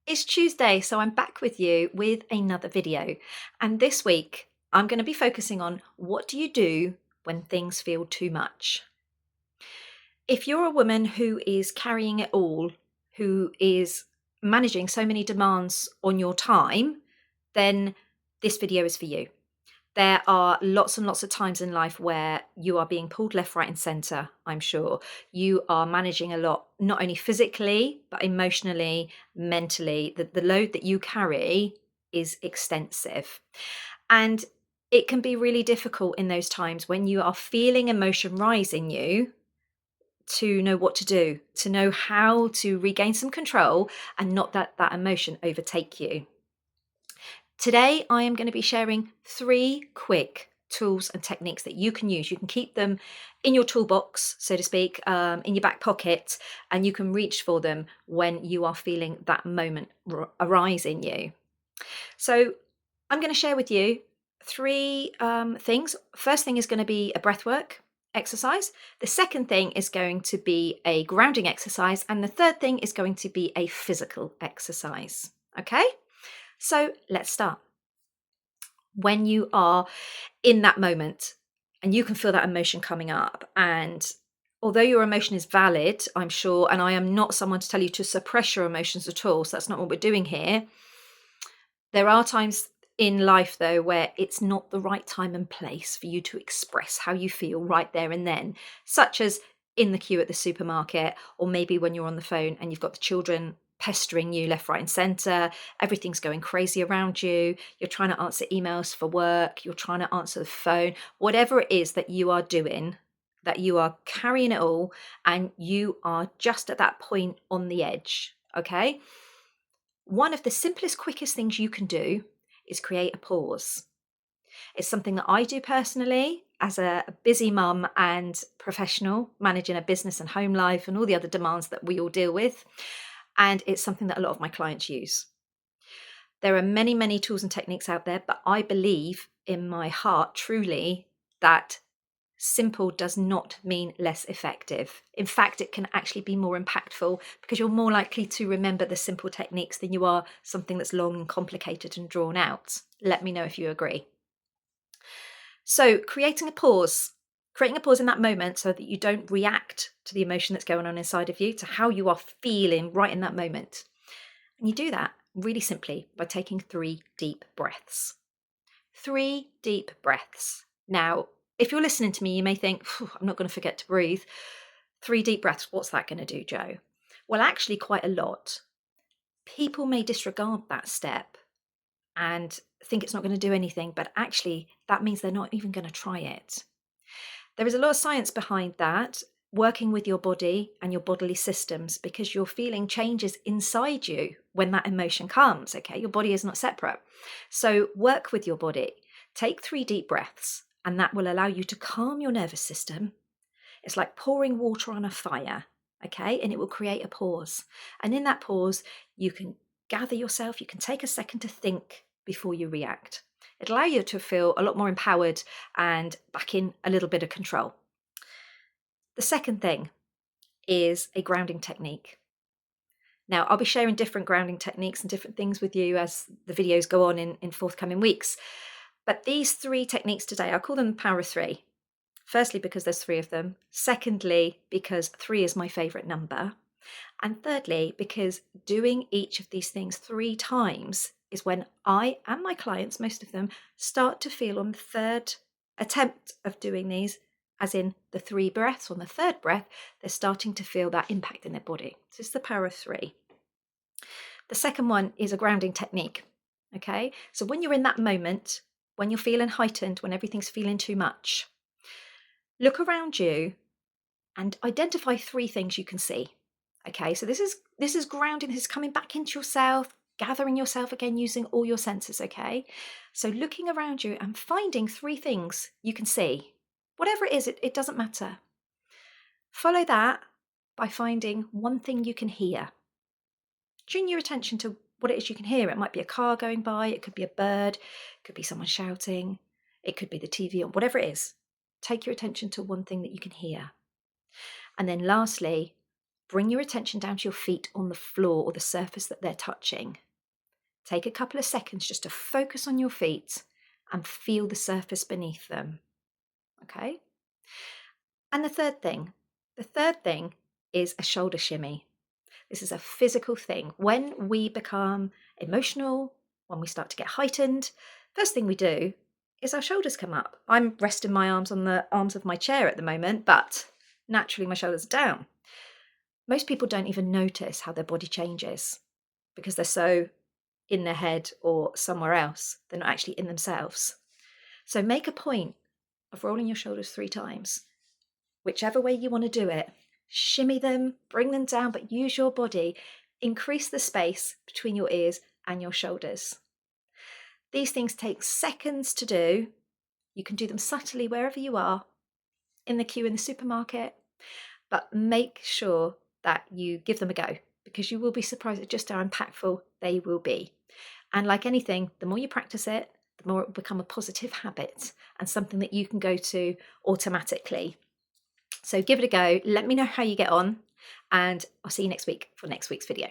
It's Tuesday, so I'm back with you with another video. And this week, I'm going to be focusing on what do you do when things feel too much? If you're a woman who is carrying it all, who is managing so many demands on your time, then this video is for you. There are lots and lots of times in life where you are being pulled left, right, and center, I'm sure. You are managing a lot, not only physically, but emotionally, mentally. The load that you carry is extensive. And it can be really difficult in those times when you are feeling emotion rise in you to know what to do, to know how to regain some control and not let that emotion overtake you. Today, I am going to be sharing 3 quick tools and techniques that you can use. You can keep them in your toolbox, so to speak, in your back pocket, and you can reach for them when you are feeling that moment arise in you. So, I'm going to share with you 3 things. First thing is going to be a breathwork exercise. The second thing is going to be a grounding exercise. And the third thing is going to be a physical exercise. Okay? So, let's start. When you are in that moment and you can feel that emotion coming up, and although your emotion is valid, I'm sure, and I am not someone to tell you to suppress your emotions at all, so that's not what we're doing here. There are times in life though where it's not the right time and place for you to express how you feel right there and then, such as in the queue at the supermarket, or maybe when you're on the phone and you've got the children pestering you left, right, and center. Everything's going crazy around you. You're trying to answer emails for work. You're trying to answer the phone. Whatever it is that you are doing, that you are carrying it all, and you are just at that point on the edge. Okay. One of the simplest, quickest things you can do is create a pause. It's something that I do personally as a busy mum and professional, managing a business and home life and all the other demands that we all deal with. And it's something that a lot of my clients use. There are many, many tools and techniques out there, but I believe in my heart truly that simple does not mean less effective. In fact, it can actually be more impactful because you're more likely to remember the simple techniques than you are something that's long and complicated and drawn out. Let me know if you agree. So, creating a pause in that moment so that you don't react to the emotion that's going on inside of you, to how you are feeling right in that moment. And you do that really simply by taking 3 deep breaths. 3 deep breaths. Now, if you're listening to me, you may think, I'm not going to forget to breathe. 3 deep breaths, what's that going to do, Jo? Well, actually, quite a lot. People may disregard that step and think it's not going to do anything, but actually, that means they're not even going to try it. There is a lot of science behind that, working with your body and your bodily systems, because you're feeling changes inside you when that emotion comes. Okay, your body is not separate. So work with your body. Take 3 deep breaths, and that will allow you to calm your nervous system. It's like pouring water on a fire. Okay, and it will create a pause. And in that pause, you can gather yourself, you can take a second to think before you react. It'll allow you to feel a lot more empowered and back in a little bit of control. The second thing is a grounding technique. Now, I'll be sharing different grounding techniques and different things with you as the videos go on in forthcoming weeks. But these 3 techniques today, I call them Power of 3. Firstly, because there's 3 of them. Secondly, because 3 is my favourite number. And thirdly, because doing each of these things 3 times is when I and my clients, most of them, start to feel on the third attempt of doing these, as in the 3 breaths, on the third breath, they're starting to feel that impact in their body. So it's the power of 3. The second one is a grounding technique. Okay, so when you're in that moment, when you're feeling heightened, when everything's feeling too much, look around you and identify 3 things you can see. Okay, so this is grounding, this is coming back into yourself, gathering yourself again using all your senses, okay? So looking around you and finding 3 things you can see. Whatever it is, it doesn't matter. Follow that by finding 1 thing you can hear. Tune your attention to what it is you can hear. It might be a car going by, it could be a bird, it could be someone shouting, it could be the TV, or whatever it is. Take your attention to 1 thing that you can hear. And then lastly, bring your attention down to your feet on the floor or the surface that they're touching. Take a couple of seconds just to focus on your feet and feel the surface beneath them. Okay? And the third thing is a shoulder shimmy. This is a physical thing. When we become emotional, when we start to get heightened, first thing we do is our shoulders come up. I'm resting my arms on the arms of my chair at the moment, but naturally my shoulders are down. Most people don't even notice how their body changes because they're so in their head or somewhere else. They're not actually in themselves. So make a point of rolling your shoulders 3 times. Whichever way you want to do it, shimmy them, bring them down, but use your body. Increase the space between your ears and your shoulders. These things take seconds to do. You can do them subtly wherever you are, in the queue in the supermarket, but make sure that you give them a go because you will be surprised at just how impactful they will be. And like anything, the more you practice it, the more it will become a positive habit and something that you can go to automatically. So give it a go. Let me know how you get on, and I'll see you next week for next week's video.